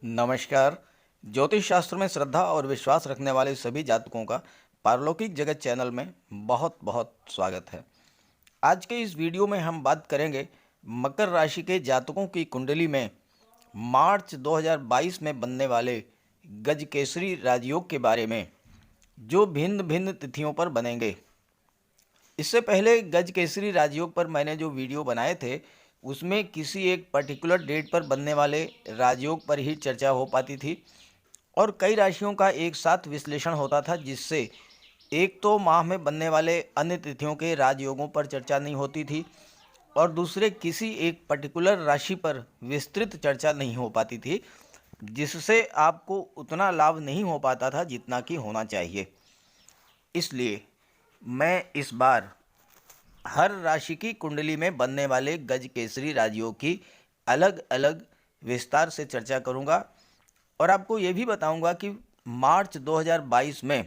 नमस्कार। ज्योतिष शास्त्र में श्रद्धा और विश्वास रखने वाले सभी जातकों का पारलौकिक जगत चैनल में बहुत बहुत स्वागत है। आज के इस वीडियो में हम बात करेंगे मकर राशि के जातकों की कुंडली में मार्च 2022 में बनने वाले गजकेसरी राजयोग के बारे में, जो भिन्न भिन्न तिथियों पर बनेंगे। इससे पहले गजकेसरी राजयोग पर मैंने जो वीडियो बनाए थे उसमें किसी एक पर्टिकुलर डेट पर बनने वाले राजयोग पर ही चर्चा हो पाती थी और कई राशियों का एक साथ विश्लेषण होता था, जिससे एक तो माह में बनने वाले अन्य तिथियों के राजयोगों पर चर्चा नहीं होती थी और दूसरे किसी एक पर्टिकुलर राशि पर विस्तृत चर्चा नहीं हो पाती थी, जिससे आपको उतना लाभ नहीं हो पाता था जितना कि होना चाहिए। इसलिए मैं इस बार हर राशि की कुंडली में बनने वाले गजकेसरी राजयोग की अलग अलग विस्तार से चर्चा करूंगा और आपको ये भी बताऊंगा कि मार्च 2022 में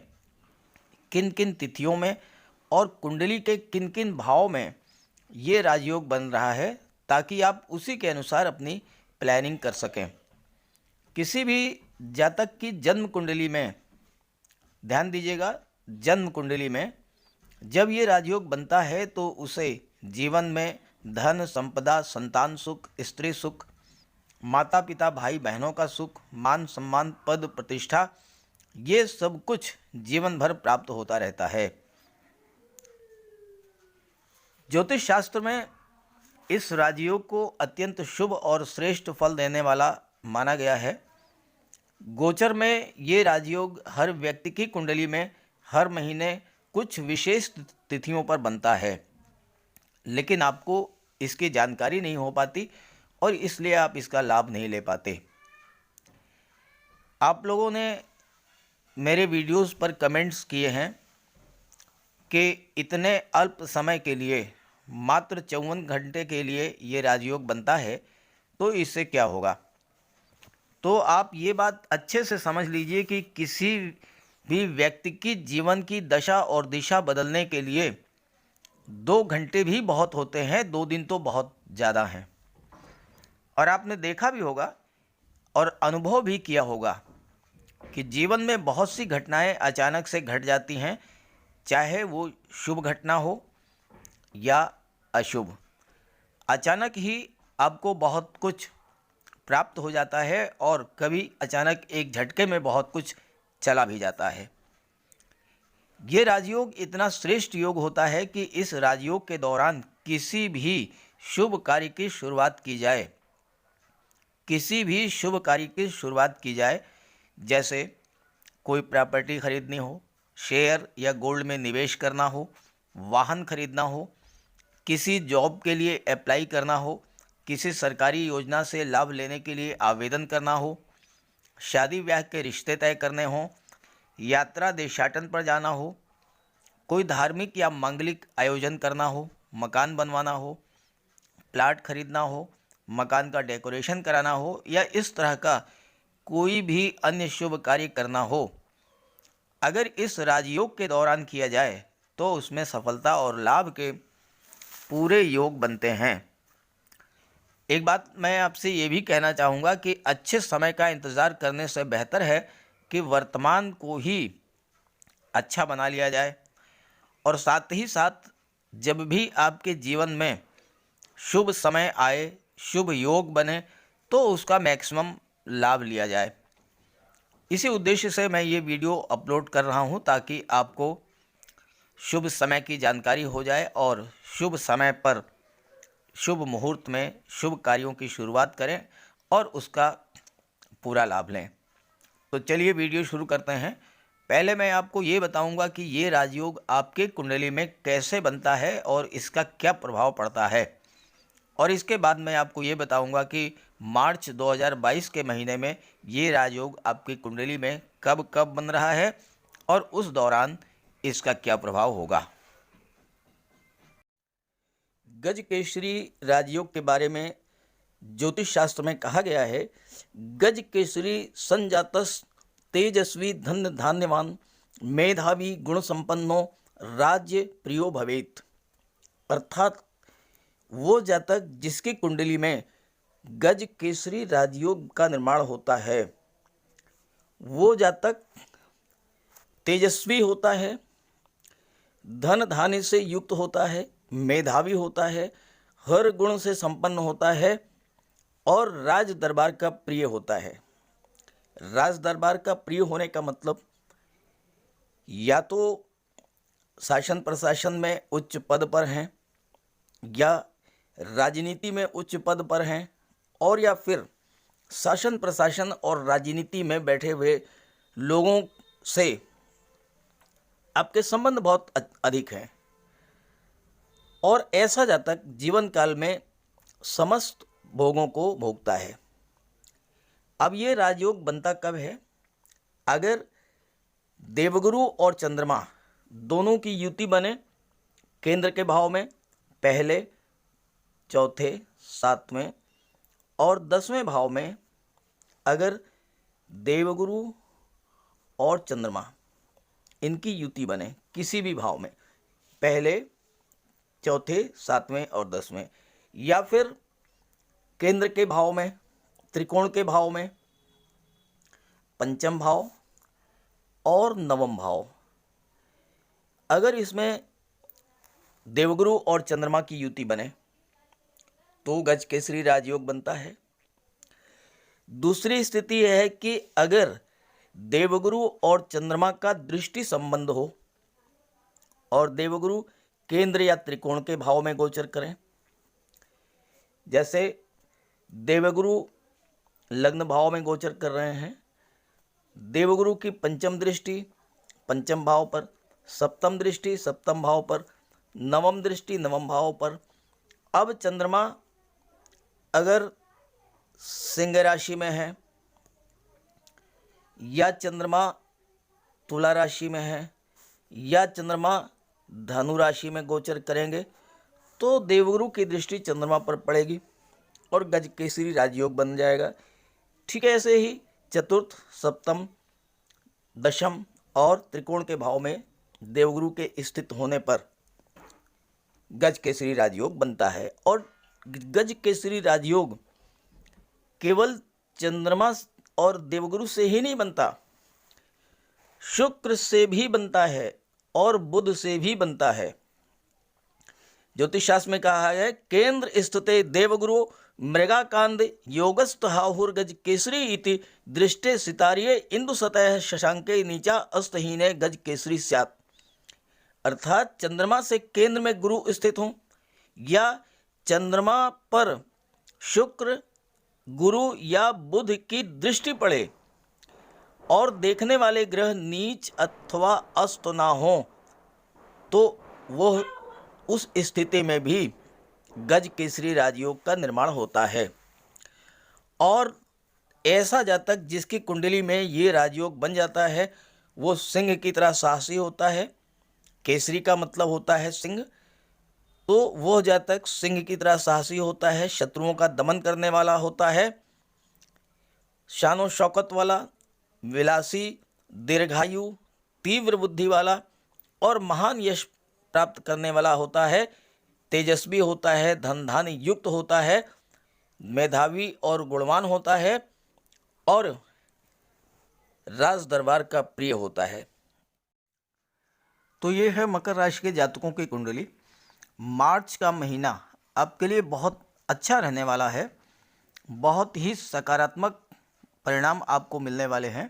किन किन तिथियों में और कुंडली के किन किन भाव में ये राजयोग बन रहा है, ताकि आप उसी के अनुसार अपनी प्लानिंग कर सकें। किसी भी जातक की जन्म कुंडली में, ध्यान दीजिएगा, जन्म कुंडली में जब ये राजयोग बनता है तो उसे जीवन में धन संपदा, संतान सुख, स्त्री सुख, माता पिता भाई बहनों का सुख, मान सम्मान, पद प्रतिष्ठा, ये सब कुछ जीवन भर प्राप्त होता रहता है। ज्योतिष शास्त्र में इस राजयोग को अत्यंत शुभ और श्रेष्ठ फल देने वाला माना गया है। गोचर में ये राजयोग हर व्यक्ति की कुंडली में हर महीने कुछ विशेष तिथियों पर बनता है, लेकिन आपको इसकी जानकारी नहीं हो पाती और इसलिए आप इसका लाभ नहीं ले पाते। आप लोगों ने मेरे वीडियोस पर कमेंट्स किए हैं कि इतने अल्प समय के लिए, मात्र 54 घंटे के लिए ये राजयोग बनता है, तो इससे क्या होगा। तो आप ये बात अच्छे से समझ लीजिए कि किसी भी व्यक्ति की जीवन की दशा और दिशा बदलने के लिए 2 घंटे भी बहुत होते हैं, 2 दिन तो बहुत ज़्यादा हैं। और आपने देखा भी होगा और अनुभव भी किया होगा कि जीवन में बहुत सी घटनाएं अचानक से घट जाती हैं, चाहे वो शुभ घटना हो या अशुभ। अचानक ही आपको बहुत कुछ प्राप्त हो जाता है और कभी अचानक एक झटके में बहुत कुछ चला भी जाता है। ये राजयोग इतना श्रेष्ठ योग होता है कि इस राजयोग के दौरान किसी भी शुभ कार्य की शुरुआत की जाए, किसी भी शुभ कार्य की शुरुआत की जाए, जैसे कोई प्रॉपर्टी खरीदनी हो, शेयर या गोल्ड में निवेश करना हो, वाहन खरीदना हो, किसी जॉब के लिए अप्लाई करना हो, किसी सरकारी योजना से लाभ लेने के लिए आवेदन करना हो, शादी ब्याह के रिश्ते तय करने हों, यात्रा देशाटन पर जाना हो, कोई धार्मिक या मांगलिक आयोजन करना हो, मकान बनवाना हो, प्लाट खरीदना हो, मकान का डेकोरेशन कराना हो या इस तरह का कोई भी अन्य शुभ कार्य करना हो, अगर इस राजयोग के दौरान किया जाए तो उसमें सफलता और लाभ के पूरे योग बनते हैं। एक बात मैं आपसे ये भी कहना चाहूँगा कि अच्छे समय का इंतज़ार करने से बेहतर है कि वर्तमान को ही अच्छा बना लिया जाए और साथ ही साथ जब भी आपके जीवन में शुभ समय आए, शुभ योग बने, तो उसका मैक्सिमम लाभ लिया जाए। इसी उद्देश्य से मैं ये वीडियो अपलोड कर रहा हूँ, ताकि आपको शुभ समय की जानकारी हो जाए और शुभ समय पर, शुभ मुहूर्त में शुभ कार्यों की शुरुआत करें और उसका पूरा लाभ लें। तो चलिए वीडियो शुरू करते हैं। पहले मैं आपको ये बताऊंगा कि ये राजयोग आपके कुंडली में कैसे बनता है और इसका क्या प्रभाव पड़ता है, और इसके बाद मैं आपको ये बताऊंगा कि मार्च 2022 के महीने में ये राजयोग आपकी कुंडली में कब कब बन रहा है और उस दौरान इसका क्या प्रभाव होगा। गजकेसरी राजयोग के बारे में ज्योतिष शास्त्र में कहा गया है, गजकेसरी संजातस तेजस्वी धन धान्यवान मेधावी गुण संपन्नो राज्य प्रियो भवेत। अर्थात वो जातक जिसकी कुंडली में गज केसरी राजयोग का निर्माण होता है वो जातक तेजस्वी होता है, धन धान्य से युक्त होता है, मेधावी होता है, हर गुण से संपन्न होता है और राज दरबार का प्रिय होता है। राज दरबार का प्रिय होने का मतलब या तो शासन प्रशासन में उच्च पद पर हैं, या राजनीति में उच्च पद पर हैं, और या फिर शासन प्रशासन और राजनीति में बैठे हुए लोगों से आपके संबंध बहुत अधिक हैं और ऐसा जातक जीवन काल में समस्त भोगों को भोगता है। अब ये राजयोग बनता कब है? अगर देवगुरु और चंद्रमा दोनों की युति बने केंद्र के भाव में, पहले, चौथे, सातवें और 10वें भाव में, अगर देवगुरु और चंद्रमा इनकी युति बने किसी भी भाव में, पहले, चौथे, सातवें और 10वें, या फिर केंद्र के भाव में, त्रिकोण के भाव में, पंचम भाव और नवम भाव, अगर इसमें देवगुरु और चंद्रमा की युति बने तो गज केसरी राजयोग बनता है। दूसरी स्थिति यह है कि अगर देवगुरु और चंद्रमा का दृष्टि संबंध हो और देवगुरु केंद्र या त्रिकोण के भाव में गोचर करें, जैसे देवगुरु लग्न भाव में गोचर कर रहे हैं, देवगुरु की पंचम दृष्टि पंचम भाव पर, सप्तम दृष्टि सप्तम भाव पर, नवम दृष्टि नवम भाव पर। अब चंद्रमा अगर सिंह राशि में है या चंद्रमा तुला राशि में है या चंद्रमा धनु राशि में गोचर करेंगे तो देवगुरु की दृष्टि चंद्रमा पर पड़ेगी और गज केसरी राजयोग बन जाएगा। ठीक है, ऐसे ही चतुर्थ, सप्तम, दशम और त्रिकोण के भाव में देवगुरु के स्थित होने पर गज केसरी राजयोग बनता है। और गज केसरी राजयोग केवल चंद्रमा और देवगुरु से ही नहीं बनता, शुक्र से भी बनता है और बुध से भी बनता है। ज्योतिष शास्त्र में कहा है केंद्र स्थिते देवगुरु मृगाकांद योगस्थ हाहुर्गज केसरी इति दृष्टे सितारिये इंदु सतह शशांके नीचा अस्तहीने गज केसरी स्यात्। अर्थात चंद्रमा से केंद्र में गुरु स्थित हों या चंद्रमा पर शुक्र, गुरु या बुध की दृष्टि पड़े और देखने वाले ग्रह नीच अथवा अस्त ना हो तो वह उस स्थिति में भी गज केसरी राजयोग का निर्माण होता है। और ऐसा जातक जिसकी कुंडली में ये राजयोग बन जाता है वो सिंह की तरह साहसी होता है। केसरी का मतलब होता है सिंह, तो वह जातक सिंह की तरह साहसी होता है, शत्रुओं का दमन करने वाला होता है, शानो शौकत वाला, विलासी, दीर्घायु, तीव्र बुद्धि वाला और महान यश प्राप्त करने वाला होता है, तेजस्वी होता है, धन धान्य युक्त होता है, मेधावी और गुणवान होता है और राज दरबार का प्रिय होता है। तो ये है मकर राशि के जातकों की कुंडली। मार्च का महीना आपके लिए बहुत अच्छा रहने वाला है, बहुत ही सकारात्मक परिणाम आपको मिलने वाले हैं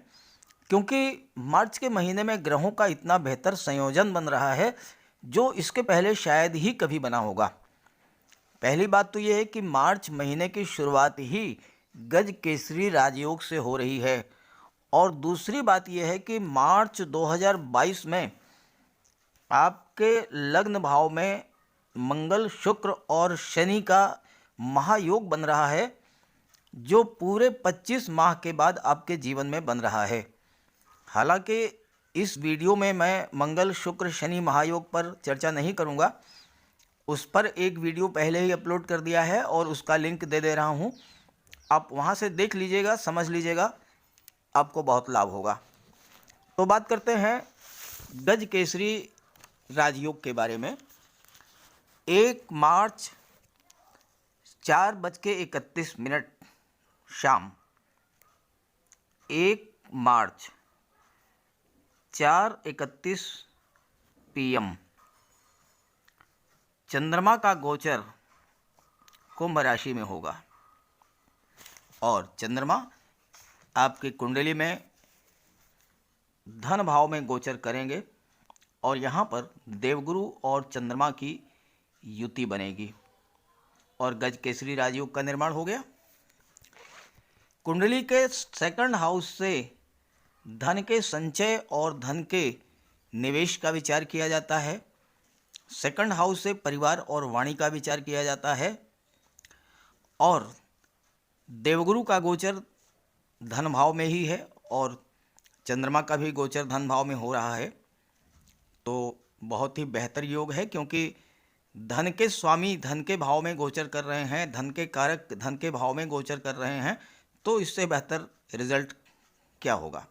क्योंकि मार्च के महीने में ग्रहों का इतना बेहतर संयोजन बन रहा है जो इसके पहले शायद ही कभी बना होगा। पहली बात तो ये है कि मार्च महीने की शुरुआत ही गज केसरी राजयोग से हो रही है और दूसरी बात यह है कि मार्च 2022 में आपके लग्न भाव में मंगल, शुक्र और शनि का महायोग बन रहा है जो पूरे 25 माह के बाद आपके जीवन में बन रहा है। हालांकि इस वीडियो में मैं मंगल, शुक्र, शनि महायोग पर चर्चा नहीं करूंगा, उस पर एक वीडियो पहले ही अपलोड कर दिया है और उसका लिंक दे दे रहा हूं, आप वहां से देख लीजिएगा, समझ लीजिएगा, आपको बहुत लाभ होगा। तो बात करते हैं गज केसरी राजयोग के बारे में। 1 मार्च 4:31 शाम, 1 मार्च 4:31 PM चंद्रमा का गोचर कुंभ राशि में होगा और चंद्रमा आपकी कुंडली में धन भाव में गोचर करेंगे और यहाँ पर देवगुरु और चंद्रमा की युति बनेगी और गज केसरी राजयोग का निर्माण हो गया। कुंडली के सेकंड हाउस से धन के संचय और धन के निवेश का विचार किया जाता है। सेकंड हाउस से परिवार और वाणी का विचार किया जाता है और देवगुरु का गोचर धन भाव में ही है और चंद्रमा का भी गोचर धन भाव में हो रहा है, तो बहुत ही बेहतर योग है क्योंकि धन के स्वामी धन के भाव में गोचर कर रहे हैं, धन के कारक धन के भाव में गोचर कर रहे हैं, तो इससे बेहतर रिजल्ट क्या होगा।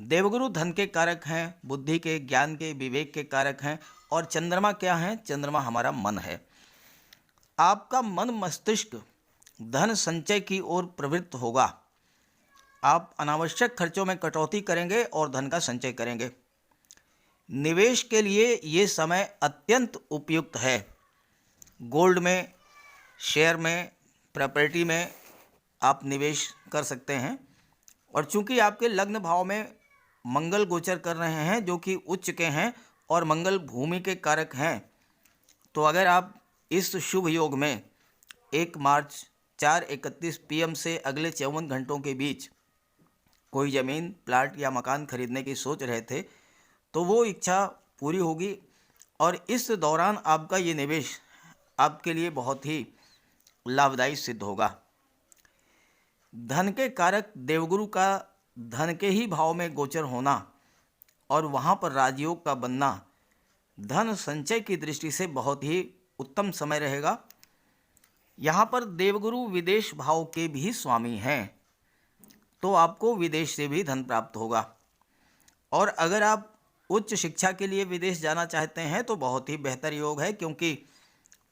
देवगुरु धन के कारक हैं, बुद्धि के, ज्ञान के, विवेक के कारक हैं और चंद्रमा क्या है? चंद्रमा हमारा मन है। आपका मन मस्तिष्क धन संचय की ओर प्रवृत्त होगा। आप अनावश्यक खर्चों में कटौती करेंगे और धन का संचय करेंगे। निवेश के लिए ये समय अत्यंत उपयुक्त है। गोल्ड में, शेयर में, प्रॉपर्टी में आप निवेश कर सकते हैं और चूंकि आपके लग्न भाव में मंगल गोचर कर रहे हैं जो कि उच्च के हैं और मंगल भूमि के कारक हैं, तो अगर आप इस शुभ योग में 1 मार्च 4:31 PM से अगले 54 घंटों के बीच कोई ज़मीन, प्लाट या मकान खरीदने की सोच रहे थे तो वो इच्छा पूरी होगी और इस दौरान आपका ये निवेश आपके लिए बहुत ही लाभदायी सिद्ध होगा। धन के कारक देवगुरु का धन के ही भाव में गोचर होना और वहाँ पर राजयोग का बनना धन संचय की दृष्टि से बहुत ही उत्तम समय रहेगा। यहाँ पर देवगुरु विदेश भाव के भी स्वामी हैं, तो आपको विदेश से भी धन प्राप्त होगा और अगर आप उच्च शिक्षा के लिए विदेश जाना चाहते हैं तो बहुत ही बेहतर योग है क्योंकि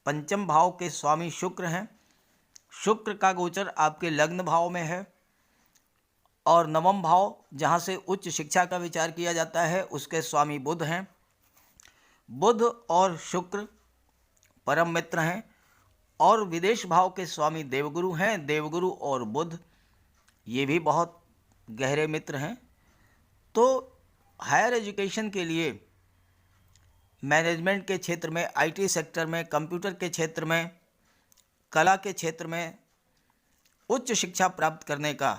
पंचम भाव के स्वामी शुक्र हैं। शुक्र का गोचर आपके लग्न भाव में है और नवम भाव जहां से उच्च शिक्षा का विचार किया जाता है उसके स्वामी बुध हैं। बुध और शुक्र परम मित्र हैं और विदेश भाव के स्वामी देवगुरु हैं। देवगुरु और बुध ये भी बहुत गहरे मित्र हैं। तो हायर एजुकेशन के लिए मैनेजमेंट के क्षेत्र में, IT सेक्टर में, कंप्यूटर के क्षेत्र में, कला के क्षेत्र में उच्च शिक्षा प्राप्त करने का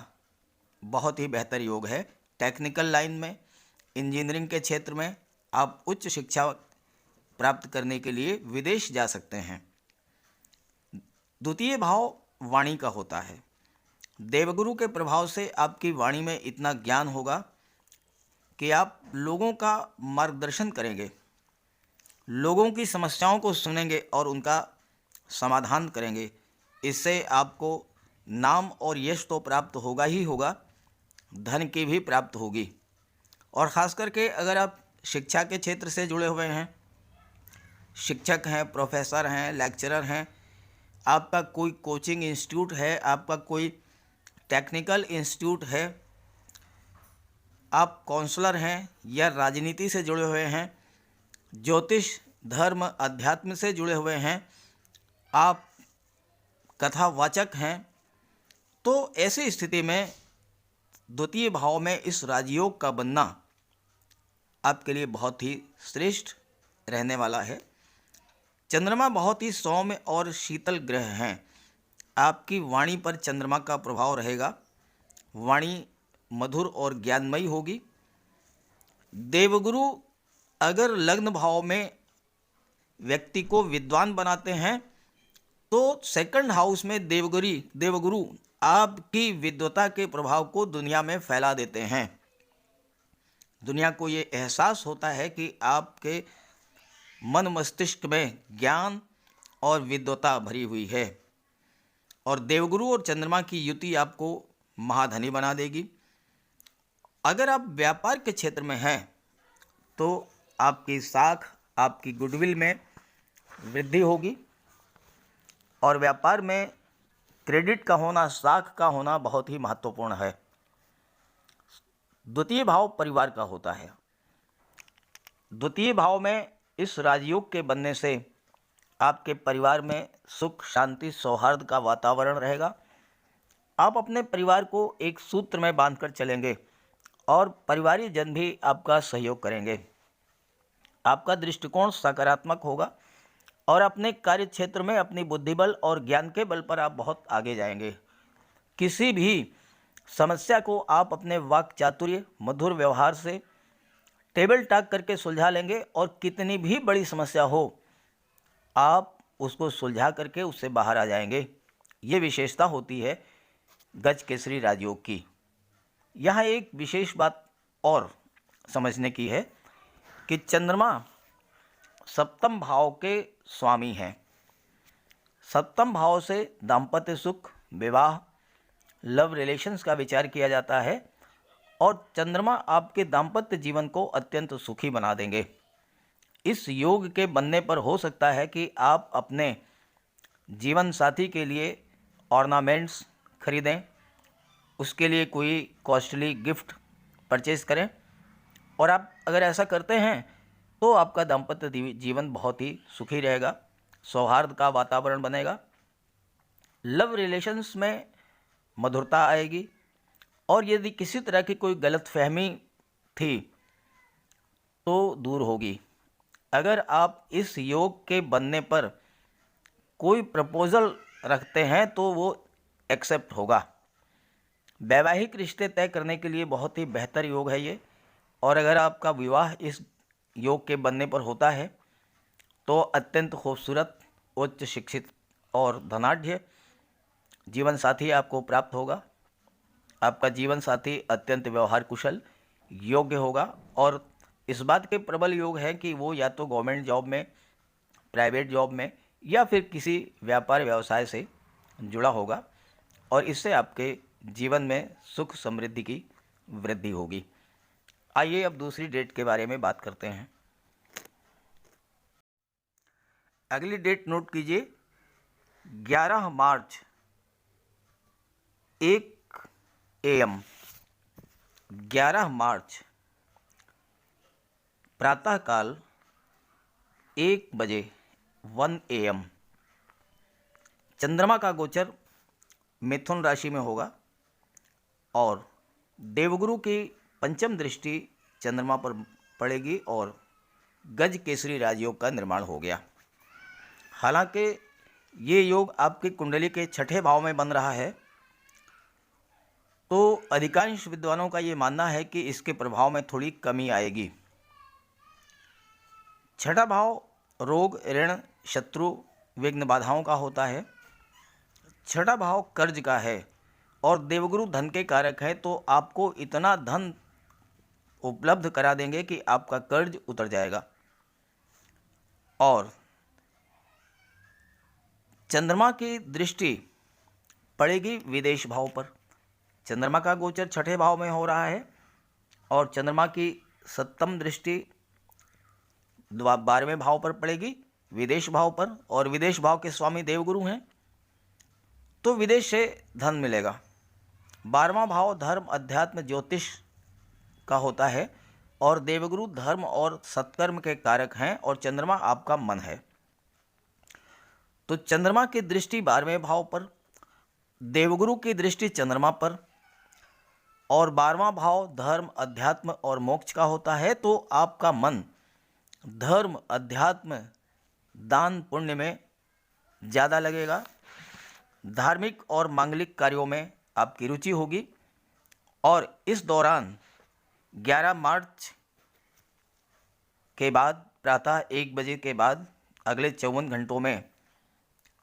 बहुत ही बेहतर योग है। टेक्निकल लाइन में, इंजीनियरिंग के क्षेत्र में आप उच्च शिक्षा प्राप्त करने के लिए विदेश जा सकते हैं। द्वितीय भाव वाणी का होता है। देवगुरु के प्रभाव से आपकी वाणी में इतना ज्ञान होगा कि आप लोगों का मार्गदर्शन करेंगे, लोगों की समस्याओं को सुनेंगे और उनका समाधान करेंगे। इससे आपको नाम और यश तो प्राप्त होगा ही होगा, धन की भी प्राप्त होगी। और ख़ास करके अगर आप शिक्षा के क्षेत्र से जुड़े हुए हैं, शिक्षक हैं, प्रोफेसर हैं, लेक्चरर हैं, आपका कोई कोचिंग इंस्टीट्यूट है, आपका कोई टेक्निकल इंस्टीट्यूट है, आप काउंसलर हैं या राजनीति से जुड़े हुए हैं, ज्योतिष, धर्म, अध्यात्म से जुड़े हुए हैं, आप कथावाचक हैं, तो ऐसी स्थिति में द्वितीय भाव में इस राजयोग का बनना आपके लिए बहुत ही श्रेष्ठ रहने वाला है। चंद्रमा बहुत ही सौम्य और शीतल ग्रह हैं। आपकी वाणी पर चंद्रमा का प्रभाव रहेगा। वाणी मधुर और ज्ञानमयी होगी। देवगुरु अगर लग्न भाव में व्यक्ति को विद्वान बनाते हैं तो सेकंड हाउस में देवगुरु आपकी विद्वता के प्रभाव को दुनिया में फैला देते हैं। दुनिया को ये एहसास होता है कि आपके मन मस्तिष्क में ज्ञान और विद्वता भरी हुई है और देवगुरु और चंद्रमा की युति आपको महाधनी बना देगी। अगर आप व्यापार के क्षेत्र में हैं तो आपकी साख, आपकी गुडविल में वृद्धि होगी। और व्यापार में क्रेडिट का होना, साख का होना बहुत ही महत्वपूर्ण है। द्वितीय भाव परिवार का होता है। द्वितीय भाव में इस राजयोग के बनने से आपके परिवार में सुख, शांति, सौहार्द का वातावरण रहेगा। आप अपने परिवार को एक सूत्र में बांधकर चलेंगे और परिवारीय जन भी आपका सहयोग करेंगे। आपका दृष्टिकोण सकारात्मक होगा और अपने कार्य क्षेत्र में अपनी बुद्धिबल और ज्ञान के बल पर आप बहुत आगे जाएंगे। किसी भी समस्या को आप अपने वाक चातुर्य, मधुर व्यवहार से टेबल टॉक करके सुलझा लेंगे और कितनी भी बड़ी समस्या हो आप उसको सुलझा करके उससे बाहर आ जाएंगे। ये विशेषता होती है गज केसरी राजयोग की। यहाँ एक विशेष बात और समझने की है कि चंद्रमा सप्तम भाव के स्वामी हैं। सप्तम भाव से दाम्पत्य सुख, विवाह, लव रिलेशंस का विचार किया जाता है और चंद्रमा आपके दाम्पत्य जीवन को अत्यंत सुखी बना देंगे। इस योग के बनने पर हो सकता है कि आप अपने जीवन साथी के लिए ऑर्नामेंट्स खरीदें, उसके लिए कोई कॉस्टली गिफ्ट परचेज करें, और आप अगर ऐसा करते हैं तो आपका दाम्पत्य जीवन बहुत ही सुखी रहेगा, सौहार्द का वातावरण बनेगा, लव रिलेशंस में मधुरता आएगी और यदि किसी तरह की कोई गलतफहमी थी तो दूर होगी। अगर आप इस योग के बनने पर कोई प्रपोज़ल रखते हैं तो वो एक्सेप्ट होगा। वैवाहिक रिश्ते तय करने के लिए बहुत ही बेहतर योग है ये। और अगर आपका विवाह इस योग के बनने पर होता है तो अत्यंत खूबसूरत, उच्च शिक्षित और धनाढ्य जीवन साथी आपको प्राप्त होगा। आपका जीवन साथी अत्यंत व्यवहार कुशल, योग्य होगा और इस बात के प्रबल योग है कि वो या तो गवर्नमेंट जॉब में, प्राइवेट जॉब में या फिर किसी व्यापार व्यवसाय से जुड़ा होगा और इससे आपके जीवन में सुख समृद्धि की वृद्धि होगी। आइए अब दूसरी डेट के बारे में बात करते हैं। अगली डेट नोट कीजिए, 11 मार्च 1 AM। 11 मार्च प्रातःकाल 1 बजे 1 AM चंद्रमा का गोचर मिथुन राशि में होगा और देवगुरु की पंचम दृष्टि चंद्रमा पर पड़ेगी और गज केसरी राजयोग का निर्माण हो गया। हालांकि ये योग आपकी कुंडली के छठे भाव में बन रहा है तो अधिकांश विद्वानों का ये मानना है कि इसके प्रभाव में थोड़ी कमी आएगी। छठा भाव रोग, ऋण, शत्रु, विघ्न, बाधाओं का होता है। छठा भाव कर्ज का है और देवगुरु धन के कारक है, तो आपको इतना धन उपलब्ध करा देंगे कि आपका कर्ज उतर जाएगा। और चंद्रमा की दृष्टि पड़ेगी विदेश भाव पर। चंद्रमा का गोचर छठे भाव में हो रहा है और चंद्रमा की सप्तम दृष्टि 12वें भाव पर पड़ेगी, विदेश भाव पर, और विदेश भाव के स्वामी देवगुरु हैं तो विदेश से धन मिलेगा। 12वां भाव धर्म, अध्यात्म, ज्योतिष का होता है और देवगुरु धर्म और सत्कर्म के कारक हैं और चंद्रमा आपका मन है। तो चंद्रमा की दृष्टि 12वें भाव पर, देवगुरु की दृष्टि चंद्रमा पर और 12वां भाव धर्म, अध्यात्म और मोक्ष का होता है, तो आपका मन धर्म, अध्यात्म, दान, पुण्य में ज़्यादा लगेगा। धार्मिक और मांगलिक कार्यों में आपकी रुचि होगी और इस दौरान 11 मार्च के बाद प्रातः 1 बजे के बाद अगले 54 घंटों में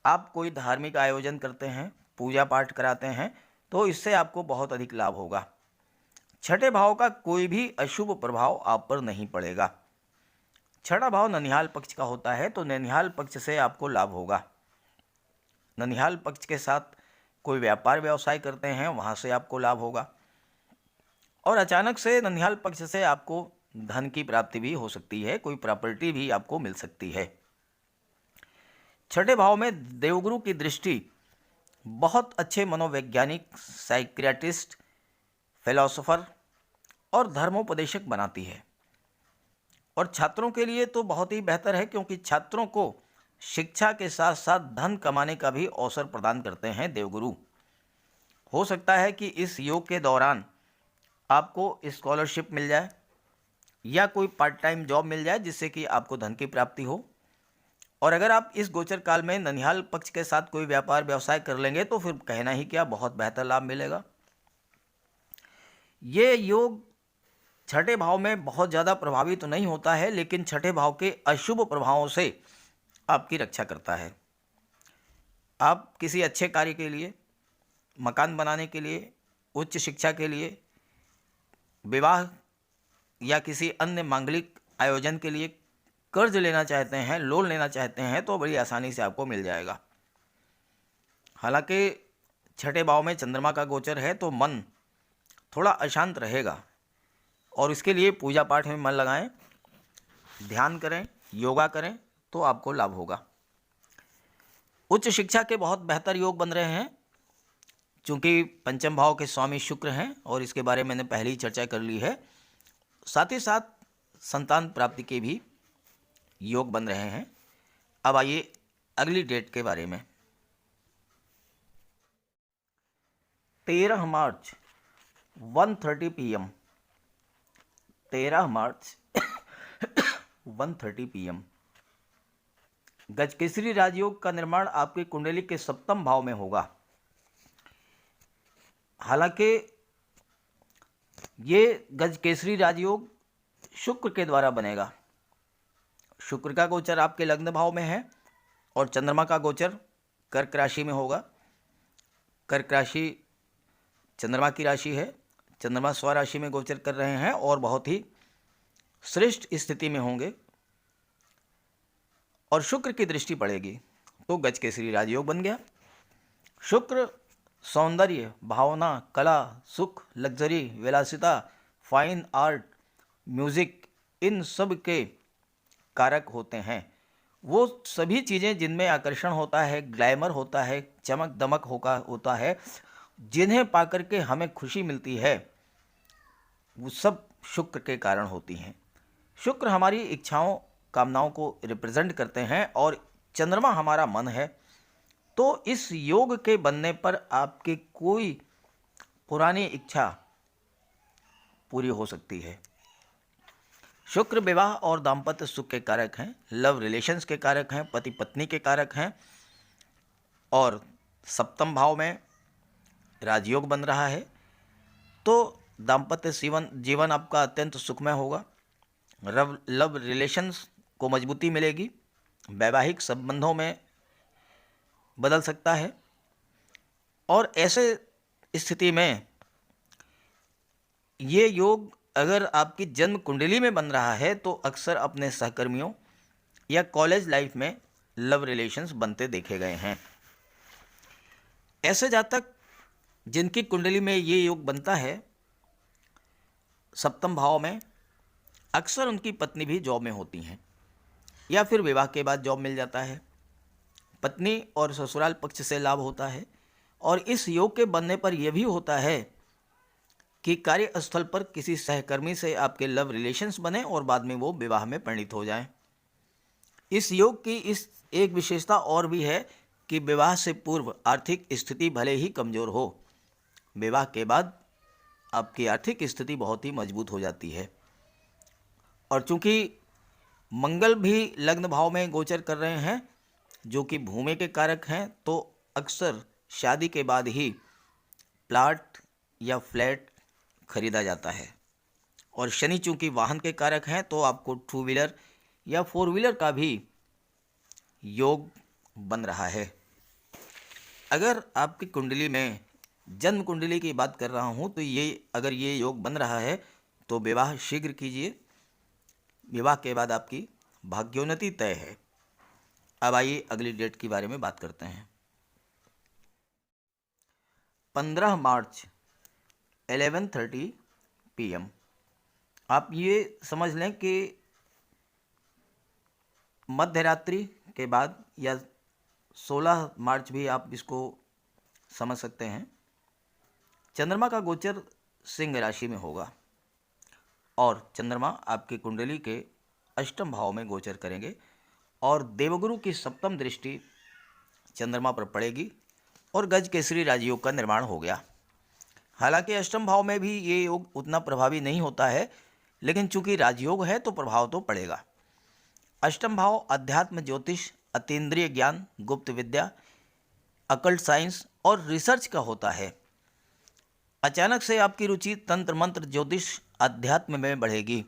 आप कोई धार्मिक आयोजन करते हैं, पूजा पाठ कराते हैं, तो इससे आपको बहुत अधिक लाभ होगा। छठे भाव का कोई भी अशुभ प्रभाव आप पर नहीं पड़ेगा। छठा भाव ननिहाल पक्ष का होता है, तो ननिहाल पक्ष से आपको लाभ होगा। ननिहाल पक्ष के साथ कोई व्यापार व्यवसाय करते हैं, वहाँ से आपको लाभ होगा और अचानक से ननिहाल पक्ष से आपको धन की प्राप्ति भी हो सकती है, कोई प्रॉपर्टी भी आपको मिल सकती है। छठे भाव में देवगुरु की दृष्टि बहुत अच्छे मनोवैज्ञानिक, साइकियाट्रिस्ट, फिलोसोफर और धर्मोपदेशक बनाती है। और छात्रों के लिए तो बहुत ही बेहतर है, क्योंकि छात्रों को शिक्षा के साथ साथ धन कमाने का भी अवसर प्रदान करते हैं देवगुरु। हो सकता है कि इस योग के दौरान आपको स्कॉलरशिप मिल जाए या कोई पार्ट टाइम जॉब मिल जाए, जिससे कि आपको धन की प्राप्ति हो। और अगर आप इस गोचर काल में ननिहाल पक्ष के साथ कोई व्यापार व्यवसाय कर लेंगे तो फिर कहना ही क्या, बहुत बेहतर लाभ मिलेगा। ये योग छठे भाव में बहुत ज़्यादा प्रभावी तो नहीं होता है, लेकिन छठे भाव के अशुभ प्रभावों से आपकी रक्षा करता है। आप किसी अच्छे कार्य के लिए, मकान बनाने के लिए, उच्च शिक्षा के लिए, विवाह या किसी अन्य मांगलिक आयोजन के लिए कर्ज लेना चाहते हैं, लोन लेना चाहते हैं, तो बड़ी आसानी से आपको मिल जाएगा। हालांकि छठे भाव में चंद्रमा का गोचर है तो मन थोड़ा अशांत रहेगा, और इसके लिए पूजा पाठ में मन लगाएं, ध्यान करें, योगा करें, तो आपको लाभ होगा। उच्च शिक्षा के बहुत बेहतर योग बन रहे हैं, चूँकि पंचम भाव के स्वामी शुक्र हैं और इसके बारे में मैंने पहले ही चर्चा कर ली है। साथ ही साथ संतान प्राप्ति के भी योग बन रहे हैं। अब आइए अगली डेट के बारे में। 13 मार्च 1:30 PM, 13 मार्च 1:30 PM गजकेसरी राजयोग का निर्माण आपकी कुंडली के सप्तम भाव में होगा। हालांकि ये गजकेसरी राजयोग शुक्र के द्वारा बनेगा। शुक्र का गोचर आपके लग्न भाव में है और चंद्रमा का गोचर कर्क राशि में होगा। कर्क राशि चंद्रमा की राशि है। चंद्रमा स्वराशि में गोचर कर रहे हैं और बहुत ही श्रेष्ठ स्थिति में होंगे, और शुक्र की दृष्टि पड़ेगी तो गजकेसरी राजयोग बन गया। शुक्र सौंदर्य, भावना, कला, सुख, लग्जरी, विलासिता, फाइन आर्ट, म्यूजिक, इन सब के कारक होते हैं। वो सभी चीज़ें जिनमें आकर्षण होता है, ग्लैमर होता है, चमक दमक होता है, जिन्हें पाकर के हमें खुशी मिलती है, वो सब शुक्र के कारण होती हैं। शुक्र हमारी इच्छाओं, कामनाओं को रिप्रेजेंट करते हैं और चंद्रमा हमारा मन है। तो इस योग के बनने पर आपकी कोई पुरानी इच्छा पूरी हो सकती है। शुक्र विवाह और दाम्पत्य सुख के कारक हैं, लव रिलेशंस के कारक हैं, पति पत्नी के कारक हैं, और सप्तम भाव में राजयोग बन रहा है तो दाम्पत्य जीवन आपका अत्यंत सुखमय होगा। लव रिलेशंस को मजबूती मिलेगी, वैवाहिक संबंधों में बदल सकता है। और ऐसे स्थिति में ये योग अगर आपकी जन्म कुंडली में बन रहा है तो अक्सर अपने सहकर्मियों या कॉलेज लाइफ में लव रिलेशंस बनते देखे गए हैं। ऐसे जातक जिनकी कुंडली में ये योग बनता है सप्तम भाव में, अक्सर उनकी पत्नी भी जॉब में होती हैं या फिर विवाह के बाद जॉब मिल जाता है। पत्नी और ससुराल पक्ष से लाभ होता है, और इस योग के बनने पर यह भी होता है कि कार्यस्थल पर किसी सहकर्मी से आपके लव रिलेशंस बने और बाद में वो विवाह में परिणित हो जाएं। इस योग की इस एक विशेषता और भी है कि विवाह से पूर्व आर्थिक स्थिति भले ही कमज़ोर हो, विवाह के बाद आपकी आर्थिक स्थिति बहुत ही मजबूत हो जाती है। और चूंकि मंगल भी लग्न भाव में गोचर कर रहे हैं जो कि भूमि के कारक हैं, तो अक्सर शादी के बाद ही प्लाट या फ्लैट खरीदा जाता है। और शनि चूंकि वाहन के कारक हैं तो आपको 2 व्हीलर या 4 व्हीलर का भी योग बन रहा है। अगर आपकी कुंडली में, जन्म कुंडली की बात कर रहा हूँ, तो अगर ये योग बन रहा है तो विवाह शीघ्र कीजिए। विवाह के बाद आपकी भाग्योन्नति तय है। अब आइए अगली डेट के बारे में बात करते हैं। 15 मार्च 11:30 PM। आप ये समझ लें कि मध्य रात्रि के बाद या 16 मार्च भी आप इसको समझ सकते हैं। चंद्रमा का गोचर सिंह राशि में होगा और चंद्रमा आपकी कुंडली के अष्टम भाव में गोचर करेंगे और देवगुरु की सप्तम दृष्टि चंद्रमा पर पड़ेगी और गज केसरी राजयोग का निर्माण हो गया। हालांकि अष्टम भाव में भी ये योग उतना प्रभावी नहीं होता है, लेकिन चूंकि राजयोग है तो प्रभाव तो पड़ेगा। अष्टम भाव अध्यात्म, ज्योतिष, अतीन्द्रिय ज्ञान, गुप्त विद्या, अकल्ट साइंस और रिसर्च का होता है। अचानक से आपकी रुचि तंत्र मंत्र, ज्योतिष, अध्यात्म में बढ़ेगी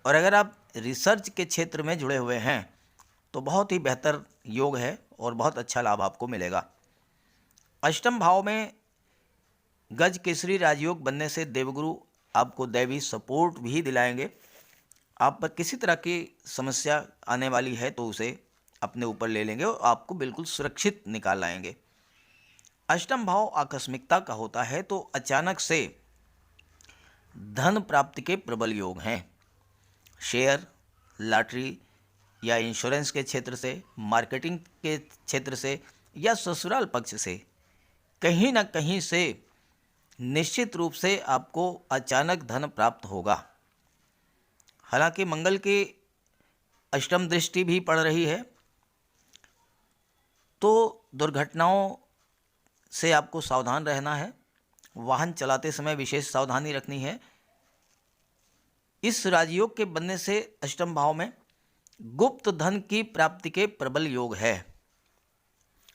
और अगर आप रिसर्च के क्षेत्र में जुड़े हुए हैं तो बहुत ही बेहतर योग है और बहुत अच्छा लाभ आपको मिलेगा। अष्टम भाव में गज केसरी राजयोग बनने से देवगुरु आपको दैवी सपोर्ट भी दिलाएंगे। आप पर किसी तरह की समस्या आने वाली है तो उसे अपने ऊपर ले लेंगे और आपको बिल्कुल सुरक्षित निकाल लाएंगे। अष्टम भाव आकस्मिकता का होता है तो अचानक से धन प्राप्ति के प्रबल योग हैं। शेयर, लॉटरी या इंश्योरेंस के क्षेत्र से, मार्केटिंग के क्षेत्र से या ससुराल पक्ष से कहीं ना कहीं से निश्चित रूप से आपको अचानक धन प्राप्त होगा। हालांकि मंगल की अष्टम दृष्टि भी पड़ रही है तो दुर्घटनाओं से आपको सावधान रहना है। वाहन चलाते समय विशेष सावधानी रखनी है। इस राजयोग के बनने से अष्टम भाव में गुप्त धन की प्राप्ति के प्रबल योग है।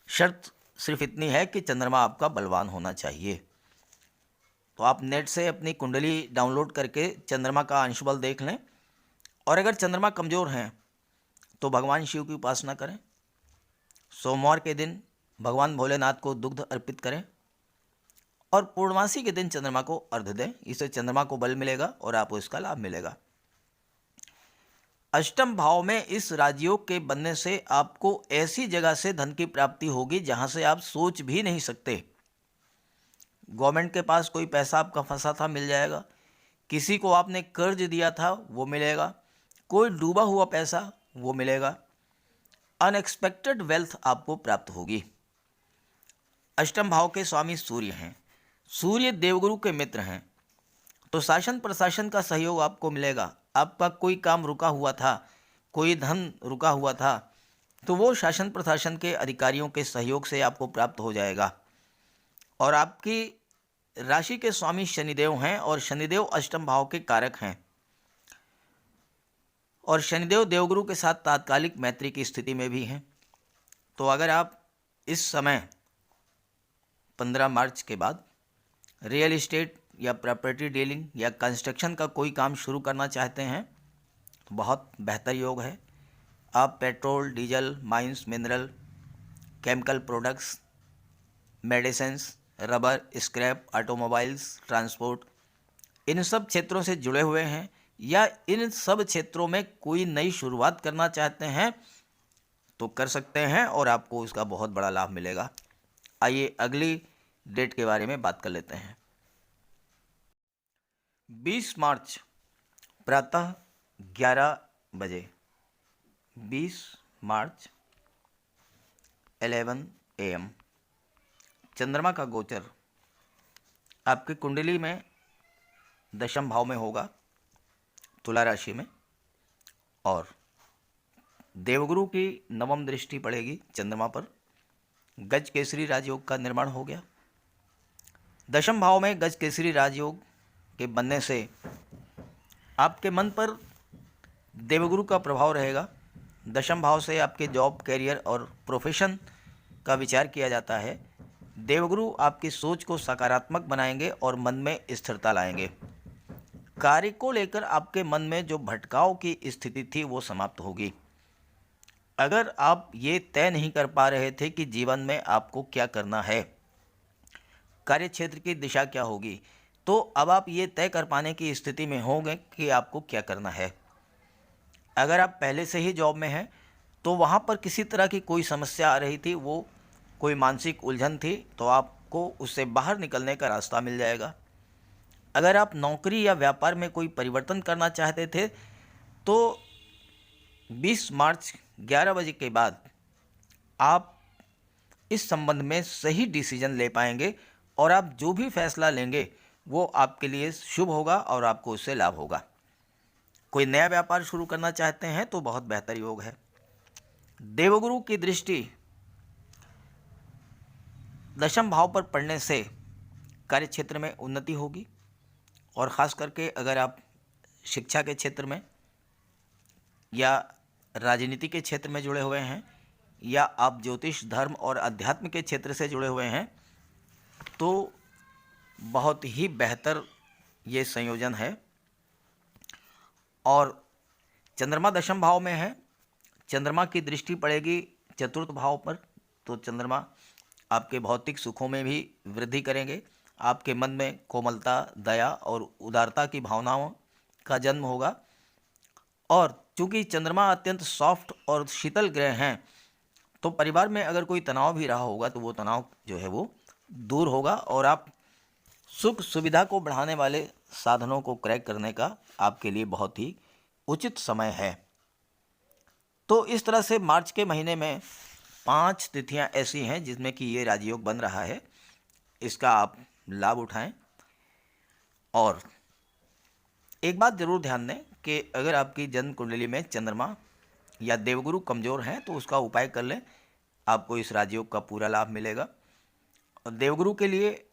शर्त सिर्फ इतनी है कि चंद्रमा आपका बलवान होना चाहिए। तो आप नेट से अपनी कुंडली डाउनलोड करके चंद्रमा का अंश बल देख लें और अगर चंद्रमा कमज़ोर हैं तो भगवान शिव की उपासना करें। सोमवार के दिन भगवान भोलेनाथ को दुग्ध अर्पित करें और पूर्णमासी के दिन चंद्रमा को अर्घ्य दें। इससे चंद्रमा को बल मिलेगा और आपको इसका लाभ मिलेगा। अष्टम भाव में इस राजयोग के बनने से आपको ऐसी जगह से धन की प्राप्ति होगी जहां से आप सोच भी नहीं सकते। गवर्नमेंट के पास कोई पैसा आपका फंसा था, मिल जाएगा। किसी को आपने कर्ज दिया था, वो मिलेगा। कोई डूबा हुआ पैसा, वो मिलेगा। अनएक्सपेक्टेड वेल्थ आपको प्राप्त होगी। अष्टम भाव के स्वामी सूर्य हैं। सूर्य देवगुरु के मित्र हैं तो शासन प्रशासन का सहयोग आपको मिलेगा। आपका कोई काम रुका हुआ था, कोई धन रुका हुआ था तो वो शासन प्रशासन के अधिकारियों के सहयोग से आपको प्राप्त हो जाएगा। और आपकी राशि के स्वामी शनिदेव हैं और शनिदेव अष्टम भाव के कारक हैं और शनिदेव देवगुरु के साथ तात्कालिक मैत्री की स्थिति में भी हैं। तो अगर आप इस समय 15 मार्च के बाद रियल इस्टेट या प्रॉपर्टी डीलिंग या कंस्ट्रक्शन का कोई काम शुरू करना चाहते हैं तो बहुत बेहतर योग है। आप petrol, diesel, mines, mineral, chemical products, medicines, rubber, scrap, automobiles, transport, इन सब क्षेत्रों से जुड़े हुए हैं या इन सब क्षेत्रों में कोई नई शुरुआत करना चाहते हैं तो कर सकते हैं और आपको इसका बहुत बड़ा लाभ मिलेगा। आइए अगली डेट के बारे में बात कर लेते हैं। 20 मार्च प्रातः 11 बजे, 20 मार्च 11 AM चंद्रमा का गोचर आपकी कुंडली में दशम भाव में होगा, तुला राशि में, और देवगुरु की नवम दृष्टि पड़ेगी चंद्रमा पर। गज केसरी राजयोग का निर्माण हो गया। दशम भाव में गज केसरी राजयोग के बनने से आपके मन पर देवगुरु का प्रभाव रहेगा। दशम भाव से आपके जॉब, कैरियर और प्रोफेशन का विचार किया जाता है। देवगुरु आपकी सोच को सकारात्मक बनाएंगे और मन में स्थिरता लाएंगे। कार्य को लेकर आपके मन में जो भटकाव की स्थिति थी वो समाप्त होगी। अगर आप ये तय नहीं कर पा रहे थे कि जीवन में आपको क्या करना है, कार्य क्षेत्र की दिशा क्या होगी, तो अब आप ये तय कर पाने की स्थिति में होंगे कि आपको क्या करना है। अगर आप पहले से ही जॉब में हैं तो वहाँ पर किसी तरह की कोई समस्या आ रही थी, वो कोई मानसिक उलझन थी, तो आपको उससे बाहर निकलने का रास्ता मिल जाएगा। अगर आप नौकरी या व्यापार में कोई परिवर्तन करना चाहते थे तो 20 मार्च 11 बजे के बाद आप इस संबंध में सही डिसीजन ले पाएंगे और आप जो भी फैसला लेंगे वो आपके लिए शुभ होगा और आपको उससे लाभ होगा। कोई नया व्यापार शुरू करना चाहते हैं तो बहुत बेहतर योग है। देवगुरु की दृष्टि दशम भाव पर पड़ने से कार्य क्षेत्र में उन्नति होगी और ख़ास करके अगर आप शिक्षा के क्षेत्र में या राजनीति के क्षेत्र में जुड़े हुए हैं या आप ज्योतिष धर्म और अध्यात्म के क्षेत्र से जुड़े हुए हैं तो बहुत ही बेहतर ये संयोजन है। और चंद्रमा दशम भाव में है, चंद्रमा की दृष्टि पड़ेगी चतुर्थ भाव पर, तो चंद्रमा आपके भौतिक सुखों में भी वृद्धि करेंगे। आपके मन में कोमलता, दया और उदारता की भावनाओं का जन्म होगा। और चूँकि चंद्रमा अत्यंत सॉफ्ट और शीतल ग्रह हैं तो परिवार में अगर कोई तनाव भी रहा होगा तो वो तनाव जो है वो दूर होगा और आप सुख सुविधा को बढ़ाने वाले साधनों को क्रय करने का आपके लिए बहुत ही उचित समय है। तो इस तरह से मार्च के महीने में 5 तिथियां ऐसी हैं जिसमें कि ये राजयोग बन रहा है। इसका आप लाभ उठाएं। और एक बात ज़रूर ध्यान दें कि अगर आपकी जन्म कुंडली में चंद्रमा या देवगुरु कमज़ोर हैं तो उसका उपाय कर लें, आपको इस राजयोग का पूरा लाभ मिलेगा। और देवगुरु के लिए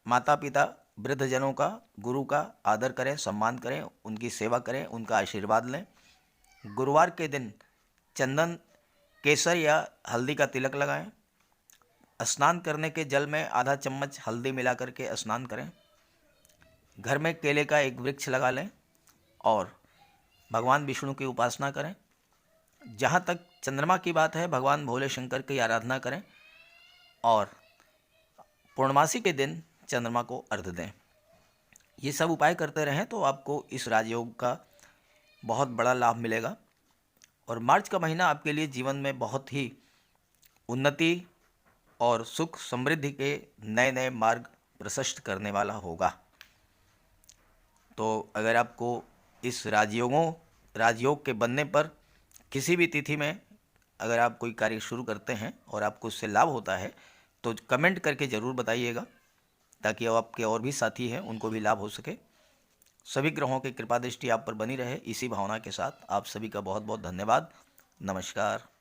माता पिता वृद्धजनों का, गुरु का आदर करें, सम्मान करें, उनकी सेवा करें, उनका आशीर्वाद लें। गुरुवार के दिन चंदन, केसर या हल्दी का तिलक लगाएं। स्नान करने के जल में आधा चम्मच हल्दी मिला करके स्नान करें। घर में केले का एक वृक्ष लगा लें और भगवान विष्णु की उपासना करें। जहाँ तक चंद्रमा की बात है, भगवान भोले शंकर की आराधना करें और पूर्णमासी के दिन चंद्रमा को अर्घ्य दें। ये सब उपाय करते रहें तो आपको इस राजयोग का बहुत बड़ा लाभ मिलेगा। और मार्च का महीना आपके लिए जीवन में बहुत ही उन्नति और सुख समृद्धि के नए नए मार्ग प्रशस्त करने वाला होगा। तो अगर आपको इस राजयोग के बनने पर किसी भी तिथि में अगर आप कोई कार्य शुरू करते हैं और आपको उससे लाभ होता है तो कमेंट करके ज़रूर बताइएगा ताकि आपके और भी साथी हैं उनको भी लाभ हो सके। सभी ग्रहों की कृपा दृष्टि आप पर बनी रहे, इसी भावना के साथ आप सभी का बहुत बहुत धन्यवाद। नमस्कार।